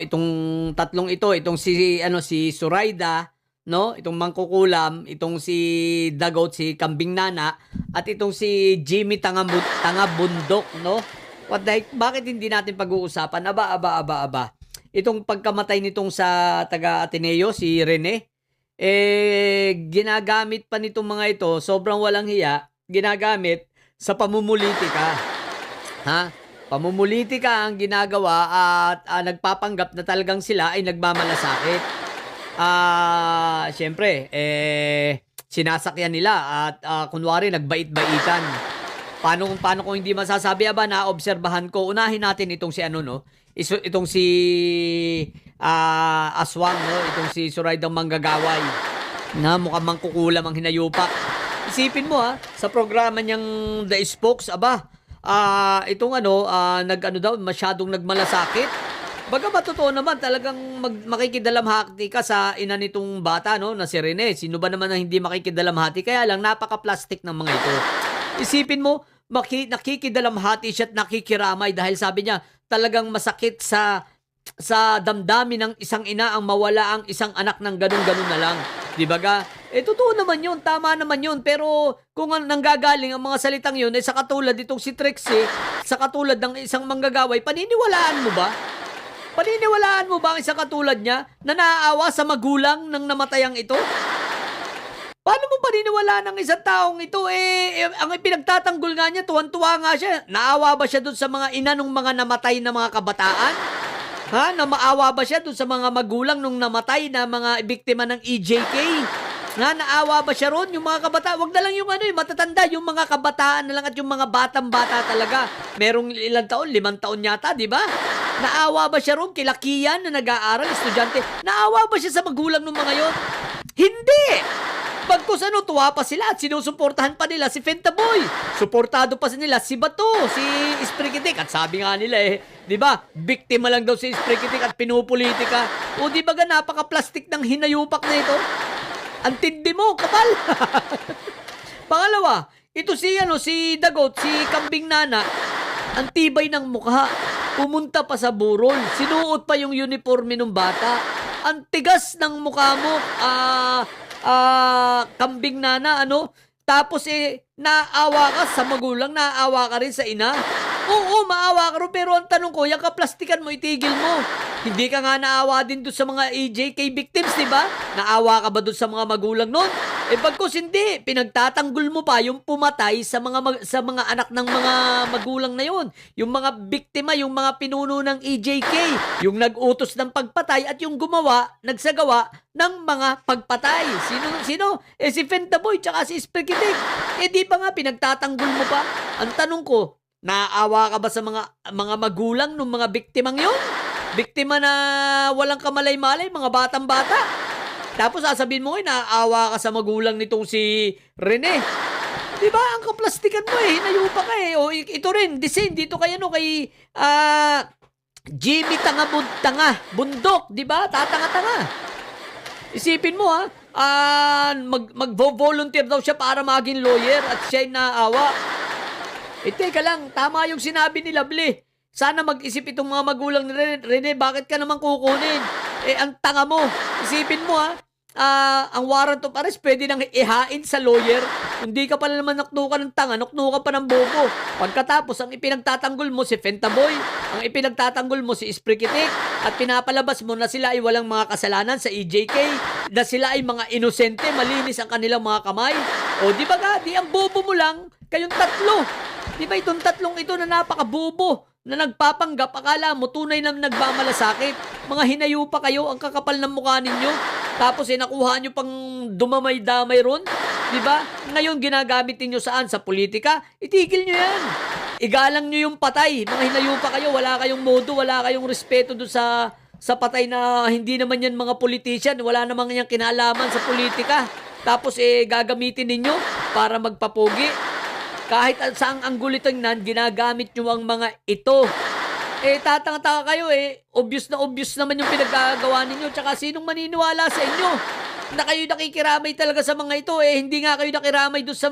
itong tatlong ito, itong si Zoraida, no? Itong Mangkukulam, itong si Dagot, si Kambing Nana, at itong si Jimmy Tanga Bundok, no? What the heck? Bakit hindi natin pag-uusapan? Aba. Itong pagkamatay nitong sa taga Ateneo, si Rene, ginagamit pa nitong mga ito, sobrang walang hiya, ginagamit sa pamumulitika. Ha? Pamumulitika ang ginagawa at nagpapanggap na talagang sila ay nagmamalasakit. Siyempre, sinasakyan nila at kunwari nagbait-baitan. Paano kung hindi masasabi ba na obserbahan ko? Unahin natin itong si ano, no? Itong si Aswang, no? Itong si Suraydang Manggagaway na mukhang mangkukulam ang hinayupak. Isipin mo sa programa niyang The Spokes, itong nag-ano daw, masyadong nagmalasakit. Baga totoo naman, talagang makikidalamhati ka sa ina nitong bata, no, na si Rene. Sino ba naman na hindi makikidalamhati? Kaya lang, napaka-plastic ng mga ito. Isipin mo, nakikidalamhati siya at nakikiramay dahil sabi niya, talagang masakit sa damdamin ng isang ina ang mawala ang isang anak ng ganun-ganun na lang. Di ba ga? Totoo naman yun, tama naman yun. Pero kung nanggagaling ang mga salitang yun, sa katulad itong si Trixie, sa katulad ng isang manggagaway, paniniwalaan mo ba? Paniniwalaan mo ba ang isang katulad niya na naaawa sa magulang ng namatayang ito? Paano mo paniniwalaan ng isang taong ito? Ang ipinagtatanggol nga niya, tuwan-tuwa nga siya. Naawa ba siya dun sa mga ina ng mga namatay na mga kabataan? Na maawa ba siya dun sa mga magulang nung namatay na mga biktima ng EJK? Naawa ba siya ron? Yung mga kabataan, wag na lang yung matatanda, yung mga kabataan na lang at yung mga batang-bata talaga. Merong ilang taon, 5 taon yata, di ba? Naawa ba siya ron? Kilakiyan na nag-aaral, estudyante. Naawa ba siya sa magulang ng mga yon? Hindi! Pagkus tuwa pa sila at sinusuportahan pa nila si Fentaboy. Suportado pa nila si Bato, si Sprigitik. At sabi nga nila di ba, biktima lang daw si Sprigitik at pinupolitika. O di ba napaka-plastic ng hinayupak na ito? Antindi mo, kapal! Pangalawa, ito si Dagot, si Kambing Nana, ang tibay ng mukha. Pumunta pa sa burol. Sinuot pa yung uniforme ng bata. Ang tigas ng mukha mo, Kambing Nana, Tapos naawa ka sa magulang, naawa ka rin sa ina. Oo, maawa ka rin, pero ang tanong ko, yung kaplastikan mo, itigil mo. Hindi ka nga naawa din doon sa mga EJK victims, di ba? Naawa ka ba doon sa mga magulang nun? Pagkus hindi, pinagtatanggol mo pa yung pumatay sa mga anak ng mga magulang na yon. Yung mga biktima, yung mga pinuno ng EJK, yung nag-utos ng pagpatay at yung nagsagawa ng mga pagpatay. Sino? Si Fentaboy tsaka si Sprigitik. Di pa nga pinagtatanggol mo pa. Ang tanong ko, naawa ka ba sa mga magulang ng mga biktimang yon? Biktima na walang kamalay-malay, mga batang-bata. Tapos sasabihin mo naawa ka sa magulang nitong si Rene. Di ba? Ang kaplastikan mo hinayupa ka O ito rin, the same dito kay Jimmy Tanga Bundok, di ba? Tatanga-tanga. Isipin mo mag-volunteer daw siya para maging lawyer at siya'y naawa. Teka lang, tama yung sinabi ni Lovely. Sana mag-isip itong mga magulang ni Rene, bakit ka naman kukunin? Ang tanga mo. Isipin mo ang warrant of arrest pwede nang ihain sa lawyer. Hindi ka pala naman naknuka ng tanga, naknuka pa ng bobo. Pagkatapos, ang ipinagtatanggol mo si Fentaboy, ang ipinagtatanggol mo si Sprigitik, at pinapalabas mo na sila ay walang mga kasalanan sa EJK, na sila ay mga inosente, malinis ang kanilang mga kamay. O di ba di ang bobo mo lang, kayong tatlo. Di ba itong tatlong ito na napakabobo, na nagpapanggap, akala mo tunay na nagmamalasakit. Mga hinayupa kayo, ang kakapal ng mukha ninyo. Tapos nakuha nyo pang dumamay-damay ron. Diba? Ngayon ginagamit ninyo saan? Sa politika? Itigil nyo yan. Igalang nyo yung patay. Mga hinayupa kayo, wala kayong modo, wala kayong respeto doon sa patay na hindi naman yan mga politician. Wala naman yan kinalaman sa politika. Tapos gagamitin ninyo para magpapogi. Kahit saang anggulo tingnan, ginagamit nyo ang mga ito. Tatanga-tanga kayo Obvious naman yung pinagagawa ninyo. Tsaka sinong maniniwala sa inyo na kayo nakikiramay talaga sa mga ito? Hindi nga kayo nakiramay doon sa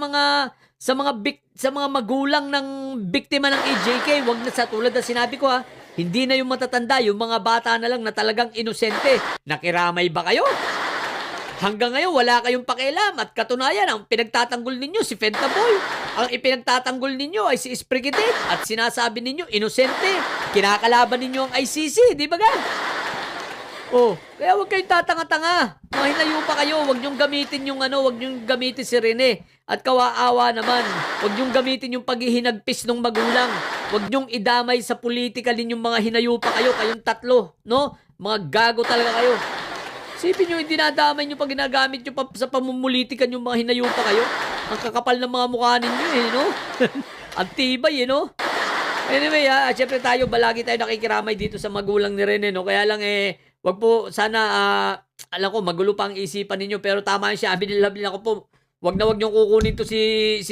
mga magulang ng biktima ng EJK. Wag na sa tulad na sinabi ko Hindi na yung matatanda, yung mga bata na lang na talagang inosente. Nakiramay ba kayo? Hanggang ngayon, wala kayong pakialam at katunayan, ang pinagtatanggol ninyo si Fentaboy. Ang ipinagtatanggol ninyo ay si Esprigitic at sinasabi ninyo, inosente. Kinakalaban ninyo ang ICC, di ba gan? Oh, kaya huwag kayong tatanga-tanga. Mga hinayupa kayo, huwag niyong gamitin yung huwag niyong gamitin si Rene. At kawaawa naman, huwag niyong gamitin yung paghihinagpis ng magulang. Huwag niyong idamay sa politika ninyong mga hinayupa kayo, kayong tatlo, no? Mga gago talaga kayo. Sipin nyo, hindi nadamay nyo pag ginagamit nyo sa pamumulitika yung mga hinayupa kayo. Ang kakapal ng mga mukha ninyo no? Ang tibay no? Anyway syempre tayo, balagi tayo nakikiramay dito sa magulang ni Rene, no? Kaya lang wag po, sana, alam ko, magulo pa ang isipan ninyo, pero tama yun siya, binilabin ako po, wag nyo kukunin to si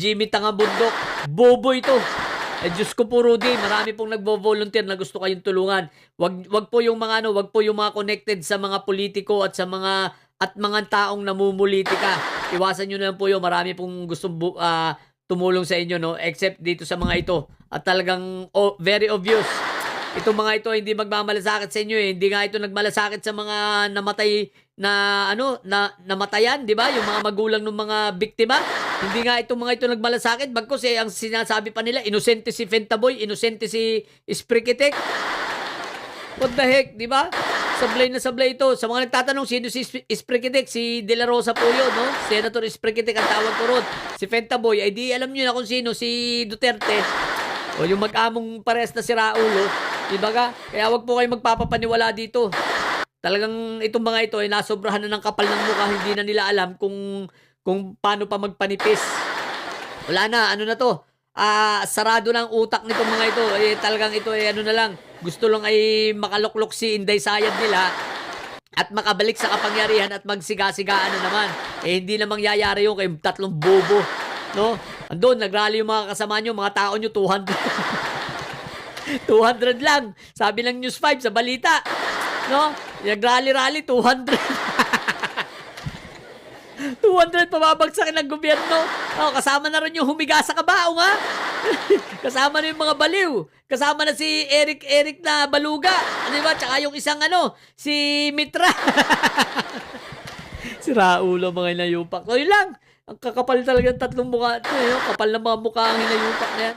Jimmy Tangabundok, bobo ito. Diyos ko po, Rudy, marami pong nagvo-volunteer na gusto kayong tulungan. Wag po yung mga wag po yung mga connected sa mga politiko at sa mga taong namumulitika. Iwasan niyo na lang po yun. Marami pong gustong tumulong sa inyo, no? Except dito sa mga ito. At talagang very obvious. Itong mga ito hindi magmamalasakit sa inyo Hindi nga ito nagmalasakit sa mga namatay na namatayan, di ba? Yung mga magulang ng mga biktima. Hindi nga itong mga ito nagmalasakit. Bagkus ang sinasabi pa nila, inosente si Fentaboy, inosente si Esprigitic. What the heck, di ba? Sablay na sablay ito. Sa mga nagtatanong, sino si Esprigitic? Si De La Rosa po yun, no? Senator Esprigitic ang tawag ko ron. Si Fentaboy, ay di alam nyo na kung sino, si Duterte. O yung mag-among pares na si Raulo. Diba ka? Kaya wag po kayo magpapapaniwala dito. Talagang itong mga ito ay nasobrahan na ng kapal ng mukha. Hindi na nila alam kung paano pa magpanipis. Wala na, na to. Sarado na ang utak nitong mga ito. Talagang ito na lang. Gusto lang ay makaluklok si Inday Sayad nila at makabalik sa kapangyarihan at magsigasigaan na naman. Hindi na mangyayari yung kay tatlong bobo. No? Andun, nagrally yung mga kasama nyo, mga tao nyo, 200. 200 lang. Sabi ng News 5 sa balita. No? Nagrally-rally, 200. 200 pababagsakin ng gobyerno. Kasama na rin yung humiga sa kabaong, ha? Kasama na yung mga baliw. Kasama na si Eric na baluga. Di ba? Tsaka yung isang si Mitra. Si Raulo, mga hinayupak. So, yun lang. Ang kakapal talaga ng tatlong mukha. Kapal na mga mukha ang hinayupak na yan.